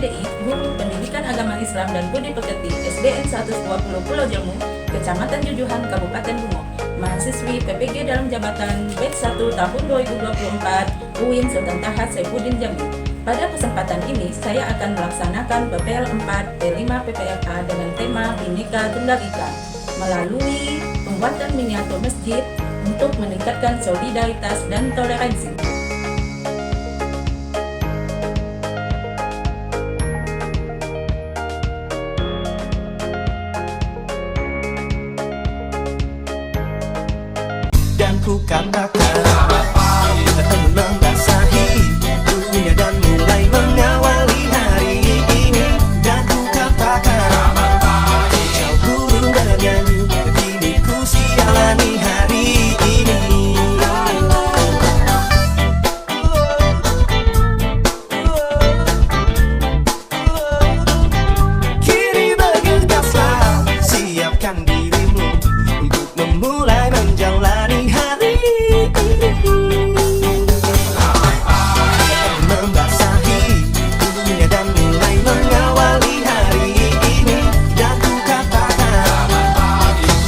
PDI, Guru Pendidikan Agama Islam dan Budi Pekerti SDN 120 Pulau Jelmu, Kecamatan Jujuhan, Kabupaten Bungo, mahasiswi PPG dalam jabatan batch 1 tahun 2024 UIN Sultan Tahat Saifuddin Jambi. Pada kesempatan ini, saya akan melaksanakan PPL 4 T5 PPLA dengan tema Bhinneka Tunggal Ika melalui pembuatan miniatur masjid untuk meningkatkan solidaritas dan toleransi. Dan ku katakan membasahi dunia dan mulai mengawali hari ini. Dan ku katakan kau burung bernyanyi, kini ku sialani hari ini. Kini bergegaslah, siapkan dirimu untuk memulai menjalani hari ini. Membasahi dunia dan mulai mengawali hari ini. Dan ku katakan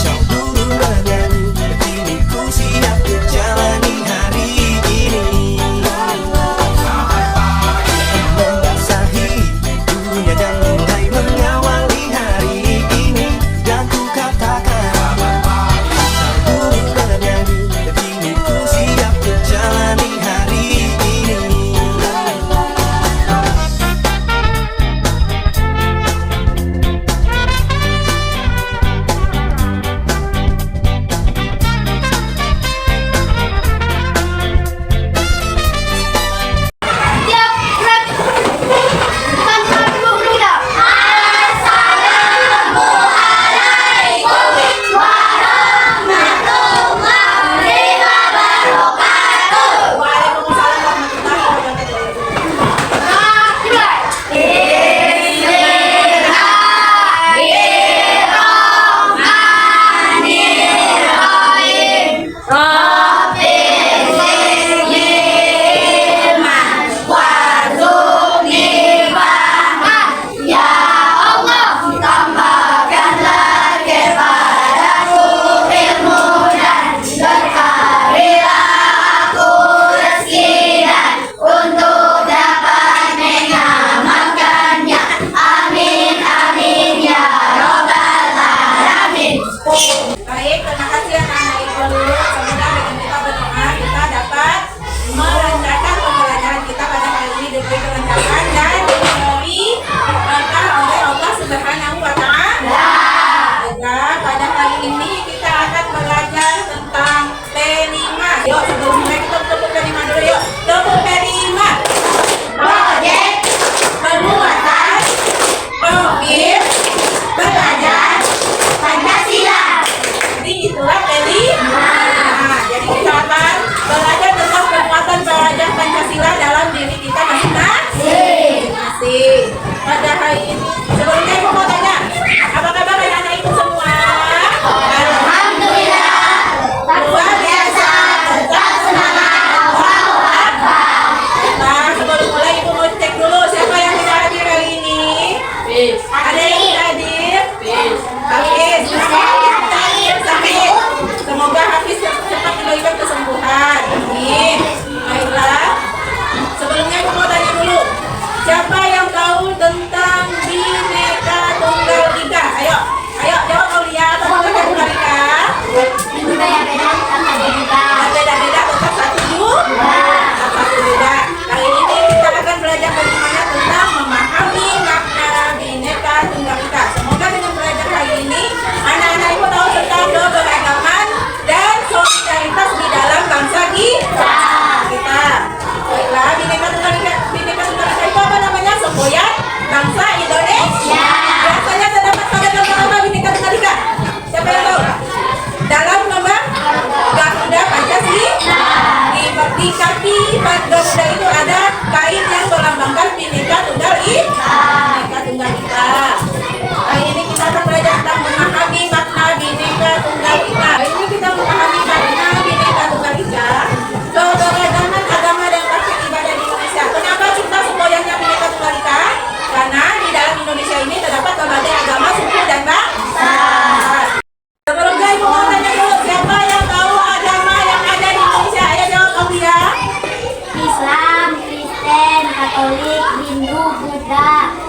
kau burung bernyanyi, kini ku siap menjalani hari ini. Membasahi dunia dan mulai mengawali hari ini. Dan ku katakan burung bernyanyi, kini ku siap menjalani hari ini. Tiap rep tanpa bermuda. Assalamualaikum warahmatullahi wabarakatuh. Waalaikumsalam warahmatullahi wabarakatuh. Bismillahirrahmanirrahim. Ya Allah, tambahkanlah kepadaku ilmu dan berkarilah aku rezeki dan untuk dapat mengamalkannya. Amin amin ya robbal alamin. Baik, terima kasih anak-anak Ibu dulu. Semoga dengan kita berdoa kita dapat melancarkan pembelajaran kita pada hari ini diberi kelancaran dan diberi berkah oleh Allah Subhanahu wa Ta'ala. Baiklah, pada hari ini kita akan belajar tentang P5. Yuk, sebelum mulai kita tepuk P5 dulu yuk. Tepuk P5. Proyek Penguatan Profil Belajar Pancasila. Jadi itulah P5. Jadi kita akan belajar tentang penguatan pelajar Pancasila dalam diri kita masing-masing. Pada hari ini, sebelumnya Ibu mau tanya, apa kabar anak-anak Ibu semua? Alhamdulillah, luar biasa, tetap semangat, Allahu Akbar. Nah, sebelum mulai Ibu mau cek dulu siapa yang tidak hadir hari ini. Ada yang tidak hadir? Hafiz. Sakit. Semoga Hafiz cepat diberikan kesembuhan. Amin. Baiklah. Sebelumnya Ibu mau tanya dulu, siapa yang tahu tentang Bhinneka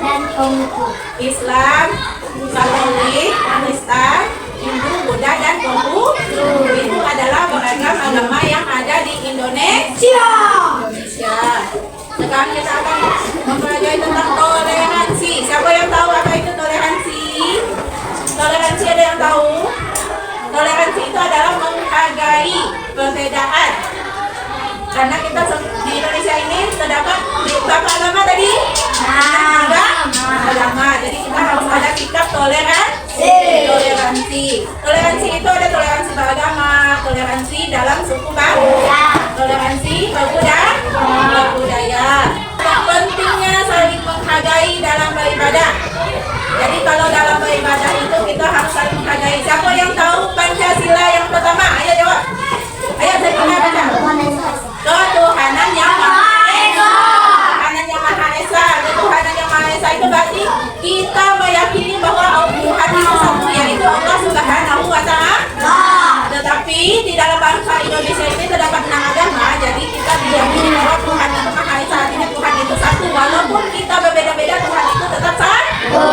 dan Konghucu. Islam, Katolik, Kristen, Hindu, Buddha, dan Konghucu. Itu adalah beragam agama yang ada di Indonesia. Sekarang kita akan mempelajari tentang toleransi. Siapa yang tahu apa itu toleransi? Toleransi ada yang tahu? Toleransi itu adalah menghargai perbedaan. Karena kita di Indonesia ini terdapat berapa agama tadi? Agama. Jadi kita harus ada sikap toleransi. Toleransi itu ada toleransi beragama, toleransi dalam suku bangsa, toleransi berbudaya. Pentingnya saling menghargai dalam beribadah. Jadi kalau dalam beribadah itu kita harus saling menghargai. Siapa yang tahu Pancasila yang pertama? Ayo jawab. Ayo saya baca. Ketuhanan yang Maha Esa. Ketuhanan yang Maha Esa. Ketuhanan yang Maha Esa itu berarti kita meyakini bahwa Tuhan itu satu, yaitu Allah Subhanahu wa Ta'ala. Tetapi di dalam bangsa Indonesia ini terdapat 6 agama, jadi kita diyakini bahwa Tuhan itu Maha Esa, artinya Tuhan itu satu. Walaupun kita berbeda-beda, Tuhan itu tetap satu.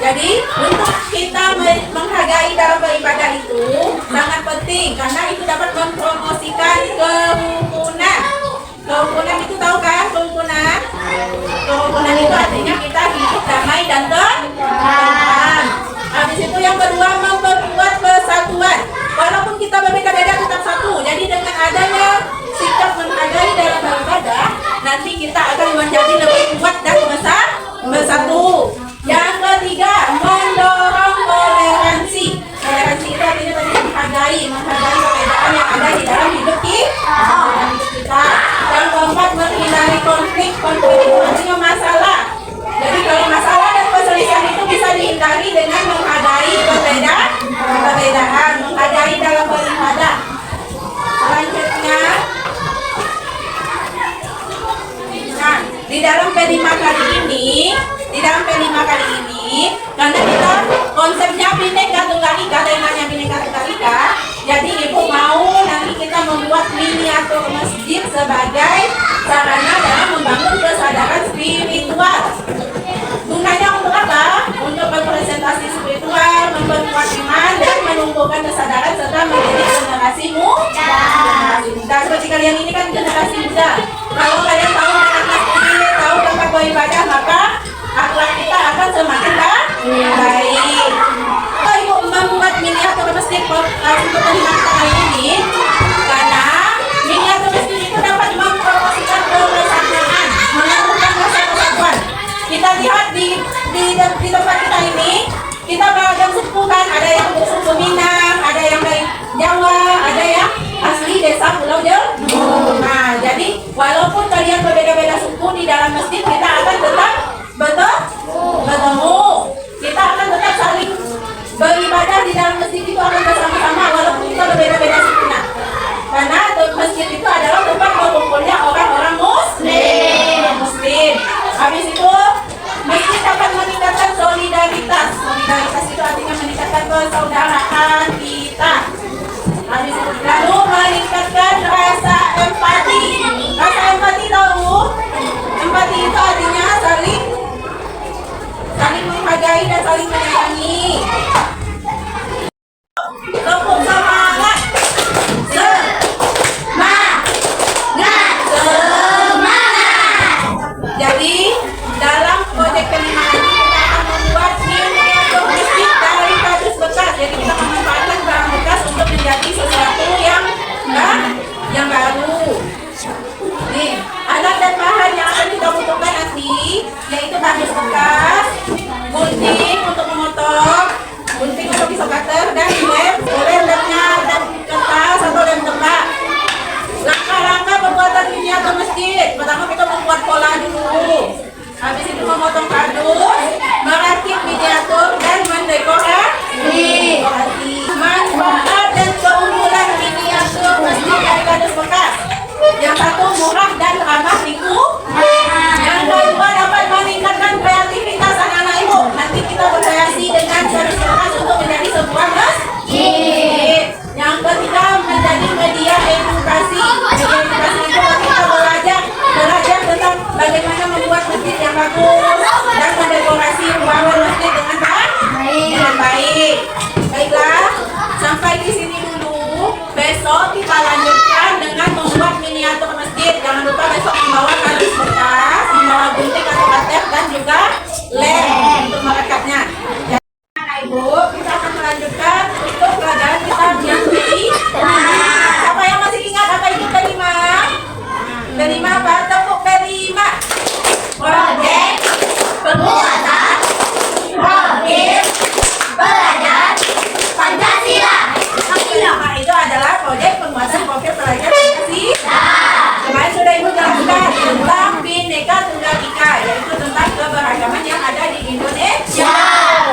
Jadi untuk kita menghargai dalam beribadah itu sangat penting karena itu dapat mempromosikan kerukunan. Kerukunan itu tahu kan? Kerukunan. Kerukunan itu artinya kita hidup damai dan tentram. Habis itu yang kedua memperkuat persatuan. Walaupun kita berbeda-beda tetap satu. Jadi dengan adanya sikap menghargai dalam beribadah, nanti kita akan menjadi lebih kuat dan bersatu. Yang ketiga, mendorong toleransi. Toleransi itu artinya menghargai perbedaan yang ada di dalam hidup kita. Yang keempat, menghindari konflik. Konflik itu artinya masalah. Jadi kalau masalah dan perselisihan itu bisa dihindari dengan menghargai perbedaan, menghargai dalam beribadah. Selanjutnya, nah, di dalam P5 kali ini, karena kita konsepnya Bhinneka Tunggal Ika, temanya Bhinneka Tunggal Ika, jadi ibu mau nanti kita membuat miniatur masjid sebagai sarana dalam membangun kesadaran spiritual. Gunanya untuk apa? Untuk berpresentasi spiritual, memperkuat iman, dan menumbuhkan kesadaran serta mendidik generasi muda. Seperti kalian ini kan generasi muda. Kalau kalian tahu anak masjid, tahu tempat beribadah, maka akhlak kita akan semakin baik. Kalau ibu membuat miniatur masjid untuk kelima kali ini, karena miniatur masjid itu dapat mempromosikan kebersamaan, menumbuhkan rasa persatuan. Kita lihat di tempat kita ini, kita beragam suku kan, ada yang suku Minang, ada yang dari Jawa, ada yang asli desa Pulau Jawa. Nah, jadi walaupun kalian berbeda-beda suku di dalam masjid, kita akan tetap bertemu. Kita akan tetap saling beribadah di dalam masjid itu akan bersama-sama walaupun kita berbeda-beda suku. Karena masjid itu adalah tempat berkumpulnya orang-orang muslim. Habis itu masjid dapat meningkatkan solidaritas. Solidaritas itu artinya meningkatkan persaudaraan kita. Habis itu lalu meningkatkan rasa empati. Rasa empati tahu? Empati itu artinya saling menghargai dan saling menyayangi. Tepuk semangat. Jadi dalam proyek kelima ini kita akan membuat miniatur masjid dari kardus bekas. Jadi kita memanfaatkan barang bekas untuk menjadi sesuatu yang baru. Nih, alat dan bahan yang akan kita butuhkan nanti yaitu kardus bekas, gunting untuk memotong, gunting untuk pisau cutter, dan lem. Boleh lemnya dan kertas atau lem tebal. Langkah-langkah pembuatan miniatur masjid. Pertama kita membuat pola dulu. Habis itu memotong kardus, merakit miniatur, dan mendekorasi. Manfaat dan keunggulan miniatur masjid dari kardus bekas. Yang satu, murah dan ramah lingkungan. Yang kedua, dapat meningkatkan kreativitas anak-anak ibu. Nanti kita berkreasi dengan kardus bekas untuk menjadi sebuah masjid. Yang ketiga, menjadi media edukasi. Media edukasi itu kita belajar tentang bagaimana membuat masjid yang yang bagus dan mendekorasi ruangan masjid dengan baik. Baiklah, sampai di sini dulu. Besok kita lanjutkan dengan membuat miniatur masjid. Jangan lupa besok membawa kardus bekas, membawa gunting atau kater dan juga lem untuk merekatnya. Ibu, kita akan melanjutkan untuk pelajaran kita yang siapa yang masih ingat apa itu kelima? Kelima apa? Tepuk kelima. Proyek Penguatan Profil Pelajar Pancasila. Kelima itu adalah proyek penguatan profil pelajar Pancasila. Kemarin sudah Ibu jelaskan tentang Bhinneka Tunggal Ika, yaitu tentang keberagaman yang ada di Indonesia.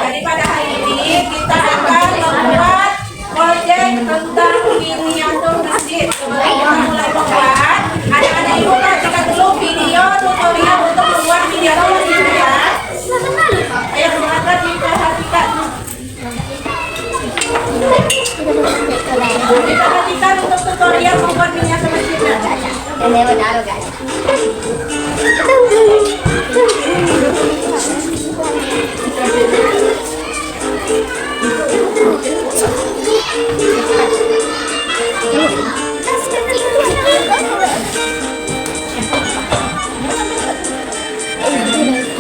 Jadi pada hari ini kita akan membuat proyek tentang miniatur masjid. Sebelum kita mulai membuat, anak-anak Ibu perhatikan dulu video tutorial untuk membuat miniatur masjid ya. Ayo silakan diperhatikan. Diperhatikan untuk tutorial membuat miniatur masjidnya.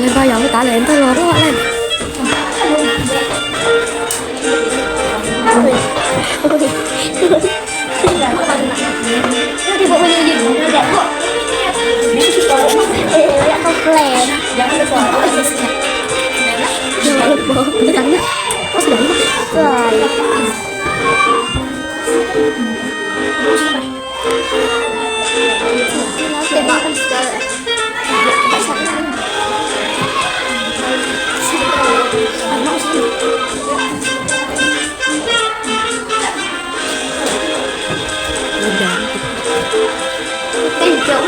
Lên bao giờ mới tả lên tôi lo đó lên. Thì bộ mình nhìn đẹp quá. Không lè. Cái tặng đó. Có sự động Rồi. Để bỏ con sờ. Tìm chỗ.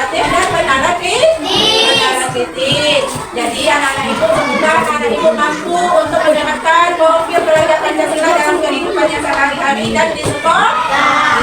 kreatif dan menara kritis. Jadi anak-anak ibu semoga anak-anak ibu mampu untuk menerapkan profil belajar Pancasila dalam kehidupannya sehari-hari dan di sekolah.